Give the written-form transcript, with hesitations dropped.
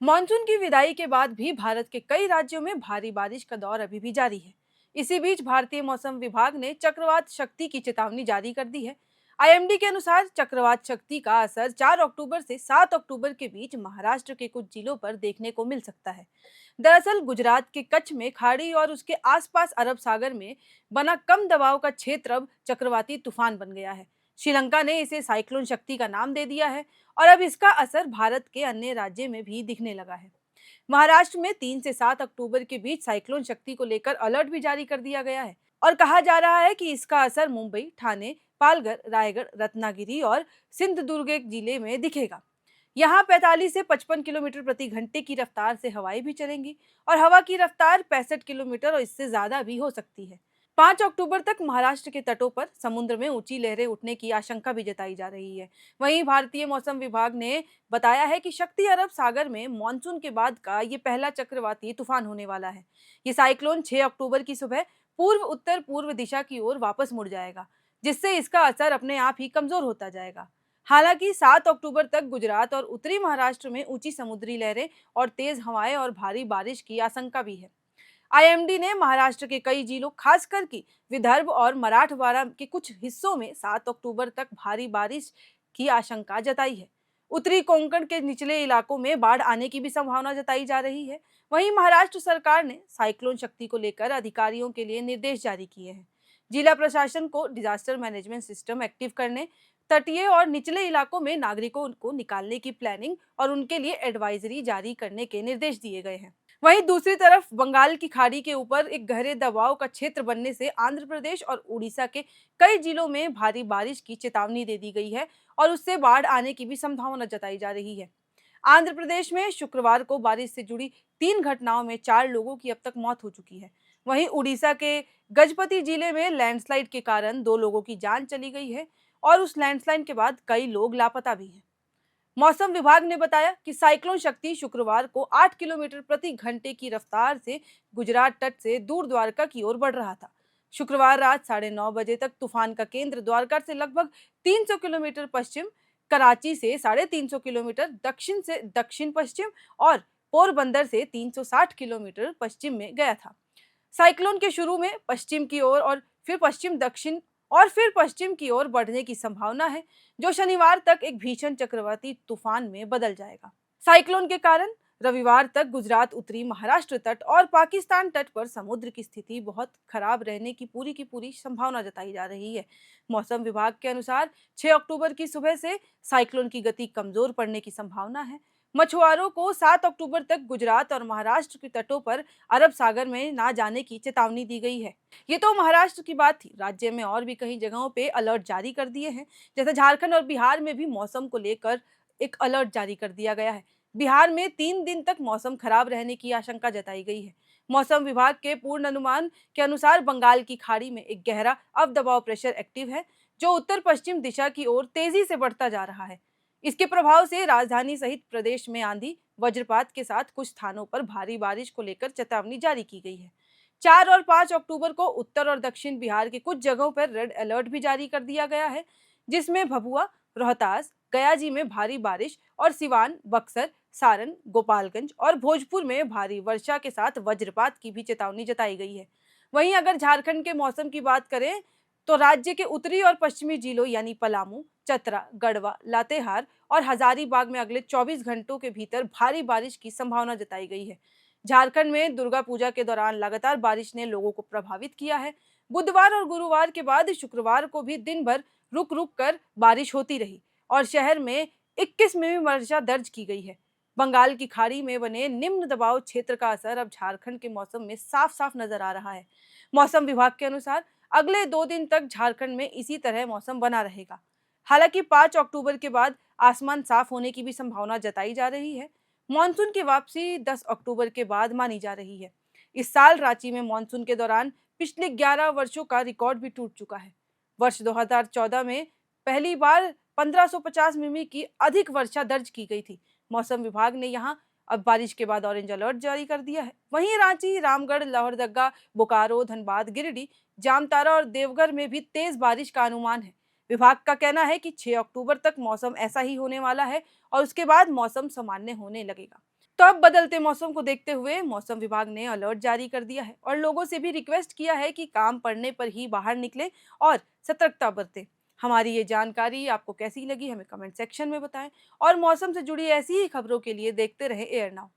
Monsoon की विदाई के बाद भी भारत के कई राज्यों में भारी बारिश का दौर अभी भी जारी है। इसी बीच भारतीय मौसम विभाग ने चक्रवात शक्ति की चेतावनी जारी कर दी है। आईएमडी के अनुसार चक्रवात शक्ति का असर 4 अक्टूबर से 7 अक्टूबर के बीच महाराष्ट्र के कुछ जिलों पर देखने को मिल सकता है। दरअसल गुजरात के कच्छ में खाड़ी और उसके आसपास अरब सागर में बना कम दबाव का क्षेत्र अब चक्रवाती तूफान बन गया है। श्रीलंका ने इसे साइक्लोन शक्ति का नाम दे दिया है और अब इसका असर भारत के अन्य राज्य में भी दिखने लगा है। महाराष्ट्र में 3 से 7 अक्टूबर के बीच साइक्लोन शक्ति को लेकर अलर्ट भी जारी कर दिया गया है और कहा जा रहा है कि इसका असर मुंबई, ठाणे, पालघर, रायगढ़, रत्नागिरी और सिंधुदुर्ग जिले में दिखेगा। यहाँ 45 से 55 किलोमीटर प्रति घंटे की रफ्तार से हवाएं भी चलेंगी और हवा की रफ्तार 65 किलोमीटर और इससे ज्यादा भी हो सकती है। 5 अक्टूबर तक महाराष्ट्र के तटों पर समुद्र में ऊंची लहरें उठने की आशंका भी जताई जा रही है। वहीं भारतीय मौसम विभाग ने बताया है कि शक्ति अरब सागर में मानसून के बाद का ये पहला चक्रवाती तूफान होने वाला है। ये साइक्लोन 6 अक्टूबर की सुबह पूर्व उत्तर पूर्व दिशा की ओर वापस मुड़ जाएगा, जिससे इसका असर अपने आप ही कमजोर होता जाएगा। हालांकि 7 अक्टूबर तक गुजरात और उत्तरी महाराष्ट्र में ऊंची समुद्री लहरें और तेज हवाएं और भारी बारिश की आशंका भी है। आईएमडी ने महाराष्ट्र के कई जिलों, खासकर कि विदर्भ और मराठवाड़ा के कुछ हिस्सों में 7 अक्टूबर तक भारी बारिश की आशंका जताई है। उत्तरी कोंकण के निचले इलाकों में बाढ़ आने की भी संभावना जताई जा रही है। वहीं महाराष्ट्र सरकार ने साइक्लोन शक्ति को लेकर अधिकारियों के लिए निर्देश जारी किए हैं। जिला प्रशासन को डिजास्टर मैनेजमेंट सिस्टम एक्टिव करने, तटीय और निचले इलाकों में नागरिकों को निकालने की प्लानिंग और उनके लिए एडवाइजरी जारी करने के निर्देश दिए गए हैं। वहीं दूसरी तरफ बंगाल की खाड़ी के ऊपर एक गहरे दबाव का क्षेत्र बनने से आंध्र प्रदेश और उड़ीसा के कई जिलों में भारी बारिश की चेतावनी दे दी गई है और उससे बाढ़ आने की भी संभावना जताई जा रही है। आंध्र प्रदेश में शुक्रवार को बारिश से जुड़ी 3 घटनाओं में 4 लोगों की अब तक मौत हो चुकी है। वहीं उड़ीसा के गजपति जिले में लैंडस्लाइड के कारण 2 लोगों की जान चली गई है और उस लैंडस्लाइड के बाद कई लोग लापता भी हैं। मौसम विभाग ने बताया कि साइक्लोन शक्ति शुक्रवार को 8 किलोमीटर प्रति घंटे की रफ्तार से गुजरात तट से दूर द्वारका की ओर बढ़ रहा था। शुक्रवार रात 9:30 बजे तक तूफान का केंद्र द्वारका से लगभग 300 किलोमीटर पश्चिम, कराची से 350 किलोमीटर दक्षिण से दक्षिण पश्चिम और पोरबंदर से 360 किलोमीटर पश्चिम में गया था। साइक्लोन के शुरू में पश्चिम की ओर और फिर पश्चिम दक्षिण और फिर पश्चिम की ओर बढ़ने की संभावना है, जो शनिवार तक एक भीषण चक्रवाती तूफान में बदल जाएगा। साइक्लोन के कारण रविवार तक गुजरात, उत्तरी महाराष्ट्र तट और पाकिस्तान तट पर समुद्र की स्थिति बहुत खराब रहने की पूरी संभावना जताई जा रही है। मौसम विभाग के अनुसार 6 अक्टूबर की सुबह से साइक्लोन की गति कमजोर पड़ने की संभावना है। मछुआरों को 7 अक्टूबर तक गुजरात और महाराष्ट्र के तटों पर अरब सागर में ना जाने की चेतावनी दी गई है। ये तो महाराष्ट्र की बात थी। राज्य में और भी कई जगहों पे अलर्ट जारी कर दिए हैं। जैसे झारखंड और बिहार में भी मौसम को लेकर एक अलर्ट जारी कर दिया गया है। बिहार में 3 दिन तक मौसम खराब रहने की आशंका जताई गई है। मौसम विभाग के पूर्ण अनुमान के अनुसार बंगाल की खाड़ी में एक गहरा अवदबाव प्रेशर एक्टिव है, जो उत्तर पश्चिम दिशा की ओर तेजी से बढ़ता जा रहा है। इसके प्रभाव से राजधानी सहित प्रदेश में आंधी, वज्रपात के साथ कुछ स्थानों पर भारी बारिश को लेकर चेतावनी जारी की गई है। 4 और 5 अक्टूबर को उत्तर और दक्षिण बिहार के कुछ जगहों पर रेड अलर्ट भी जारी कर दिया गया है, जिसमें भभुआ, रोहतास, गयाजी में भारी बारिश और सिवान, बक्सर, सारण, गोपालगंज और भोजपुर में भारी वर्षा के साथ वज्रपात की भी चेतावनी जताई गई है। वहीं अगर झारखंड के मौसम की बात करें तो राज्य के उत्तरी और पश्चिमी जिलों यानी पलामू, चतरा, गढ़वा, लातेहार और हजारीबाग में अगले 24 घंटों के भीतर भारी बारिश की संभावना जताई गई है। झारखंड में दुर्गा पूजा के दौरान लगातार बारिश ने लोगों को प्रभावित किया है। बुधवार और गुरुवार के बाद शुक्रवार को भी दिन भर रुक रुक कर बारिश होती रही और शहर में 21 मिमी वर्षा दर्ज की गई है। बंगाल की खाड़ी में बने निम्न दबाव क्षेत्र का असर अब झारखंड के मौसम में साफ साफ नजर आ रहा है। मौसम विभाग के अनुसार अगले 2 दिन तक झारखंड में इसी तरह मौसम बना रहेगा। हालांकि 5 अक्टूबर के बाद आसमान साफ होने की भी संभावना जताई जा रही है। मानसून की वापसी 10 अक्टूबर के बाद मानी जा रही है। इस साल रांची में मानसून के दौरान पिछले 11 वर्षों का रिकॉर्ड भी टूट चुका है। वर्ष 2014 में पहली बार 1550 मिमी की अधिक वर्षा दर्ज की गई थी। मौसम विभाग ने यहां अब बारिश के बाद ऑरेंज अलर्ट जारी कर दिया है। वहीं रांची, रामगढ़, लोहरदगा, बोकारो, धनबाद, गिरिडीह, जामताड़ा और देवघर में भी तेज बारिश का अनुमान है। विभाग का कहना है कि 6 अक्टूबर तक मौसम ऐसा ही होने वाला है और उसके बाद मौसम सामान्य होने लगेगा। तो अब बदलते मौसम को देखते हुए मौसम विभाग ने अलर्ट जारी कर दिया है और लोगों से भी रिक्वेस्ट किया है कि काम पड़ने पर ही बाहर निकलें और सतर्कता बरतें। हमारी ये जानकारी आपको कैसी लगी हमें कमेंट सेक्शन में बताएं और मौसम से जुड़ी ऐसी ही खबरों के लिए देखते रहें एयर नाउ।